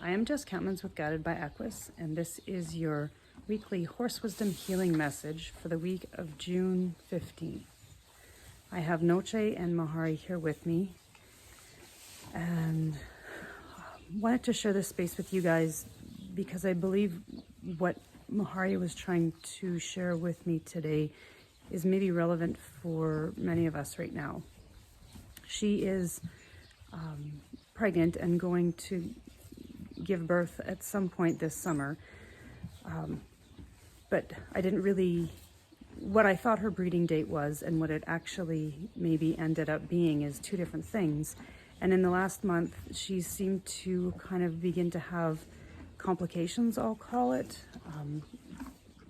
I am Jess Campmans with Guided by Equus, and this is your weekly Horse Wisdom healing message for the week of June 15th. I have Noche and Mahari here with me, and wanted to share this space with you guys because I believe what Mahari was trying to share with me today is maybe relevant for many of us right now. She is pregnant and going to give birth at some point this summer, but I didn't really, what I thought her breeding date was and what it actually maybe ended up being is two different things. And in the last month, she seemed to kind of begin to have complications, I'll call it.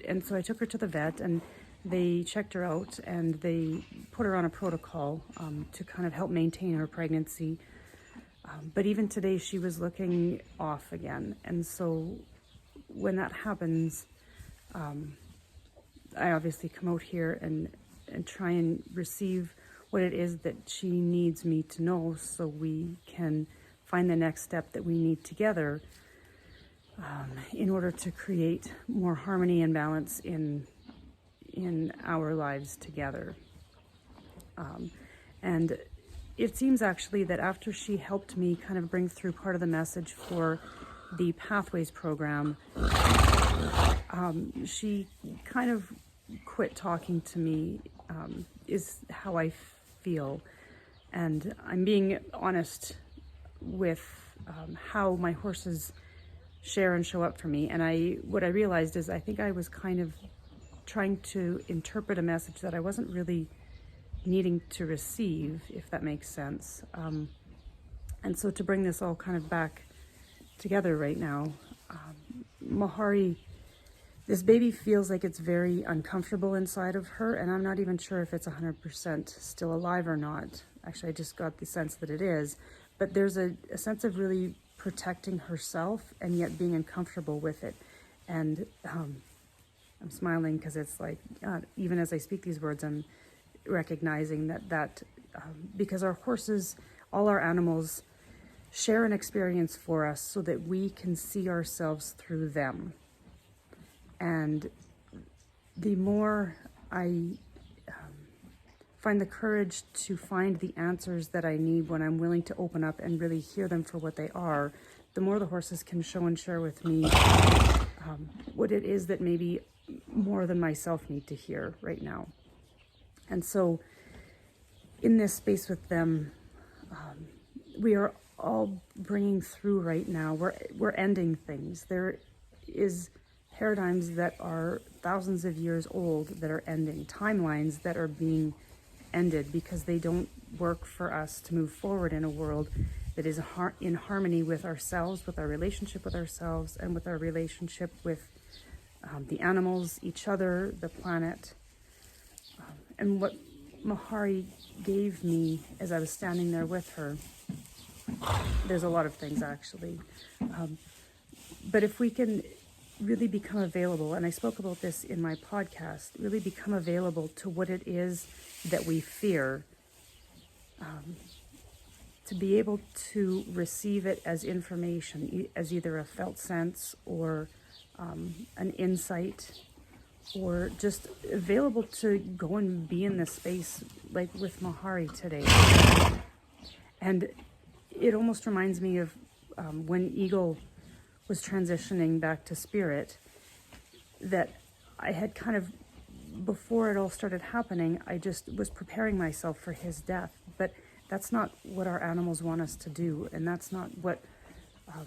And so I took her to the vet and they checked her out and they put her on a protocol to kind of help maintain her pregnancy. But even today she was looking off again. And so when that happens, I obviously come out here and try and receive what it is that she needs me to know so we can find the next step that we need together in order to create more harmony and balance in our lives together. And it seems actually that after she helped me kind of bring through part of the message for the Pathways program, she kind of quit talking to me, is how I feel. And I'm being honest with how my horses share and show up for me. And what I realized is I think I was kind of trying to interpret a message that I wasn't really needing to receive, if that makes sense. And so to bring this all kind of back together right now, Mahari, this baby feels like it's very uncomfortable inside of her, and I'm not even sure if it's 100% still alive or not. Actually, I just got the sense that it is, but there's a sense of really protecting herself and yet being uncomfortable with it. And I'm smiling because it's like, even as I speak these words, I'm recognizing that because our horses, all our animals, share an experience for us so that we can see ourselves through them. And the more I find the courage to find the answers that I need when I'm willing to open up and really hear them for what they are, the more the horses can show and share with me what it is that maybe more than myself need to hear right now. And so in this space with them, we are all bringing through right now, we're ending things. There is paradigms that are thousands of years old that are ending, timelines that are being ended because they don't work for us to move forward in a world that is in harmony with ourselves, with our relationship with ourselves, and with our relationship with the animals, each other, the planet. And what Mahari gave me as I was standing there with her, there's a lot of things actually, but if we can really become available, and I spoke about this in my podcast, really become available to what it is that we fear, to be able to receive it as information, as either a felt sense or an insight, or just available to go and be in this space like with Mahari today. And it almost reminds me of when Eagle was transitioning back to spirit, that I had kind of, before it all started happening, I just was preparing myself for his death. But that's not what our animals want us to do, and that's not what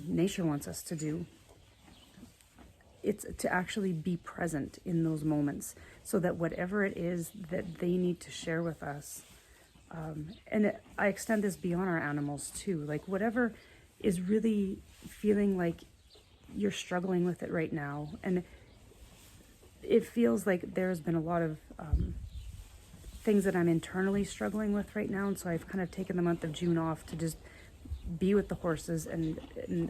nature wants us to do. It's to actually be present in those moments so that whatever it is that they need to share with us, and I extend this beyond our animals too, like whatever is really feeling like you're struggling with it right now, and it feels like there's been a lot of things that I'm internally struggling with right now, and so I've kind of taken the month of June off to just be with the horses and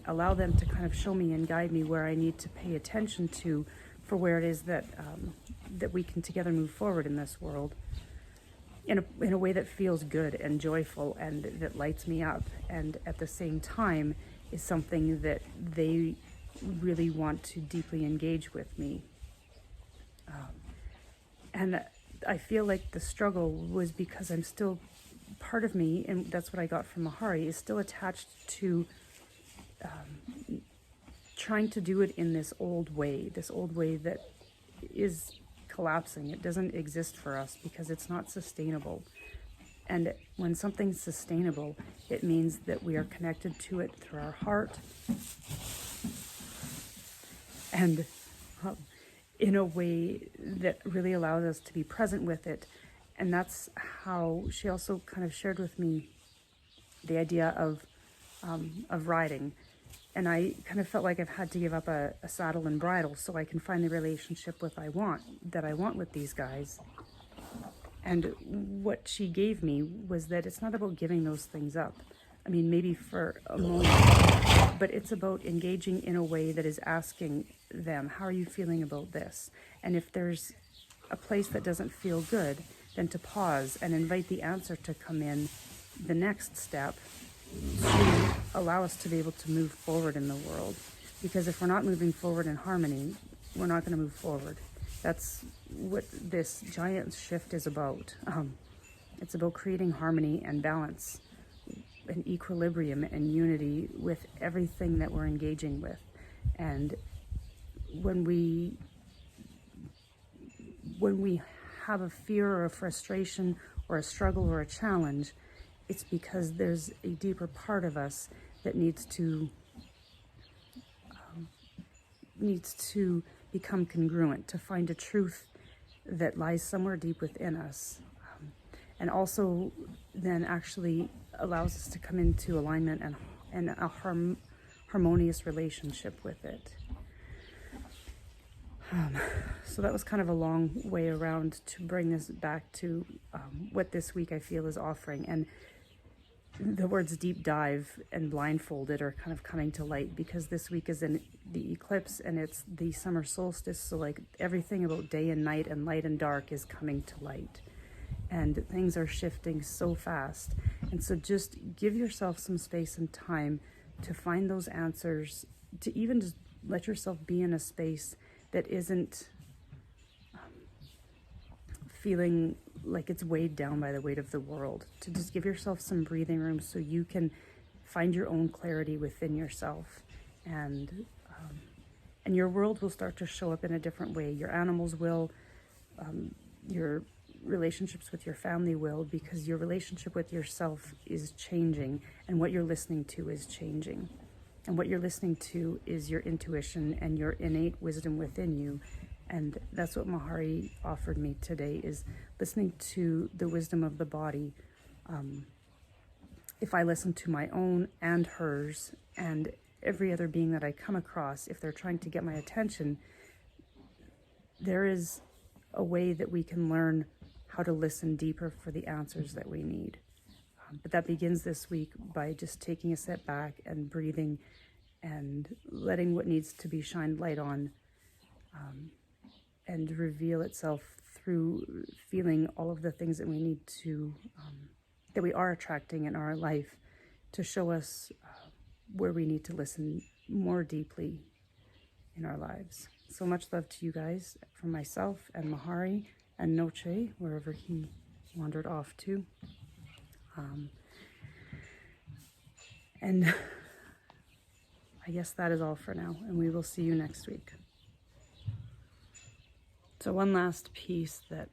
allow them to kind of show me and guide me where I need to pay attention to for where it is that that we can together move forward in this world in a way that feels good and joyful and that lights me up, and at the same time is something that they really want to deeply engage with me. And I feel like the struggle was because I'm still, part of me, and that's what I got from Mahari, is still attached to trying to do it in this old way that is collapsing. It doesn't exist for us because it's not sustainable. And when something's sustainable, it means that we are connected to it through our heart and in a way that really allows us to be present with it. And that's how she also kind of shared with me the idea of riding. And I kind of felt like I've had to give up a saddle and bridle so I can find the relationship that I want with these guys. And what she gave me was that it's not about giving those things up. I mean, maybe for a moment, but it's about engaging in a way that is asking them, how are you feeling about this? And if there's a place that doesn't feel good, then to pause and invite the answer to come in the next step to allow us to be able to move forward in the world. Because if we're not moving forward in harmony, we're not going to move forward. That's what this giant shift is about. It's about creating harmony and balance and equilibrium and unity with everything that we're engaging with. And when we have a fear or a frustration or a struggle or a challenge, it's because there's a deeper part of us that needs to become congruent, to find a truth that lies somewhere deep within us, and also then actually allows us to come into alignment and a harmonious relationship with it. So that was kind of a long way around to bring this back to what this week I feel is offering. And the words deep dive and blindfolded are kind of coming to light because this week is in the eclipse and it's the summer solstice. So like everything about day and night and light and dark is coming to light. And things are shifting so fast. And so just give yourself some space and time to find those answers, to even just let yourself be in a space that isn't feeling like it's weighed down by the weight of the world, to just give yourself some breathing room so you can find your own clarity within yourself. And your world will start to show up in a different way. Your animals will, your relationships with your family will, because your relationship with yourself is changing and what you're listening to is changing. And what you're listening to is your intuition and your innate wisdom within you. And that's what Mahari offered me today, is listening to the wisdom of the body. If I listen to my own and hers and every other being that I come across, if they're trying to get my attention, there is a way that we can learn how to listen deeper for the answers that we need. But that begins this week by just taking a step back and breathing and letting what needs to be shined light on and reveal itself through feeling all of the things that we need to, that we are attracting in our life, to show us where we need to listen more deeply in our lives. So much love to you guys from myself and Mahari and Noche, wherever he wandered off to. And I guess that is all for now, and we will see you next week. So one last piece that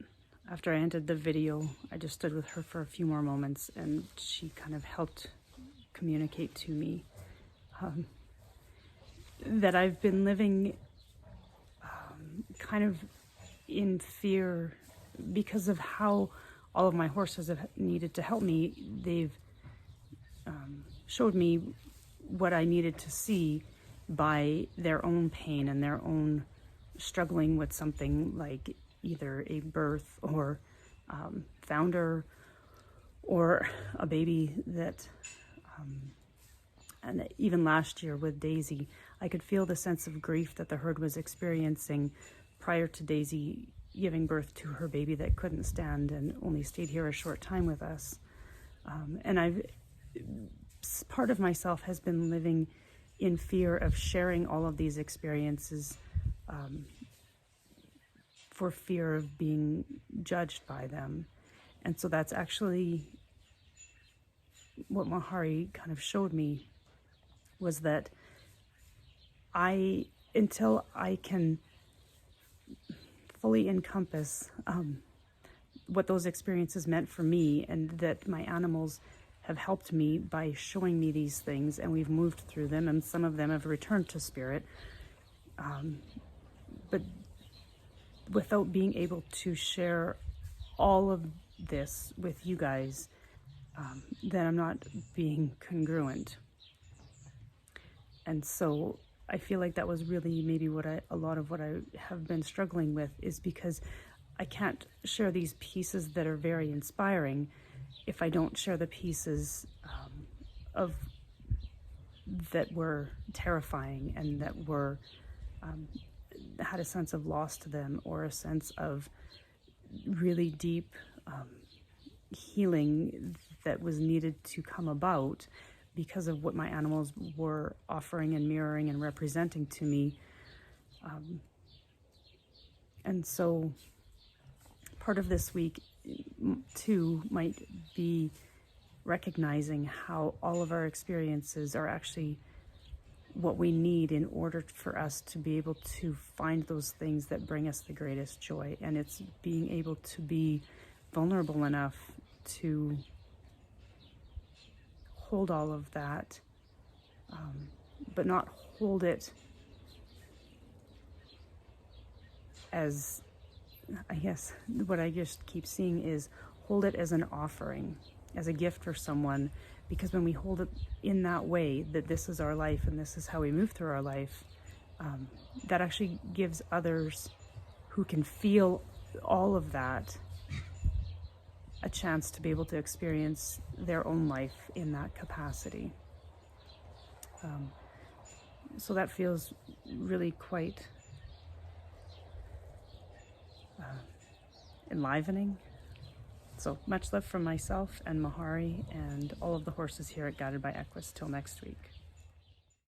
after I ended the video, I just stood with her for a few more moments and she kind of helped communicate to me that I've been living kind of in fear because of how all of my horses have needed to help me. They've showed me what I needed to see by their own pain and their own struggling with something like either a birth or founder or a baby that, and even last year with Daisy, I could feel the sense of grief that the herd was experiencing prior to Daisy giving birth to her baby that couldn't stand and only stayed here a short time with us. And part of myself has been living in fear of sharing all of these experiences for fear of being judged by them. And so that's actually what Mahari kind of showed me, was that until I can fully encompass what those experiences meant for me, and that my animals have helped me by showing me these things, and we've moved through them, and some of them have returned to spirit. But without being able to share all of this with you guys, then I'm not being congruent. And so I feel like that was really maybe a lot of what I have been struggling with, is because I can't share these pieces that are very inspiring if I don't share the pieces of that were terrifying and that were had a sense of loss to them, or a sense of really deep healing that was needed to come about because of what my animals were offering and mirroring and representing to me. And so part of this week too might be recognizing how all of our experiences are actually what we need in order for us to be able to find those things that bring us the greatest joy. And it's being able to be vulnerable enough to hold all of that, but not hold it as, I guess what I just keep seeing is, hold it as an offering, as a gift for someone. Because when we hold it in that way, that this is our life and this is how we move through our life, that actually gives others who can feel all of that a chance to be able to experience their own life in that capacity. So that feels really quite enlivening. So much love from myself and Mahari and all of the horses here at Guided by Equus. Till next week.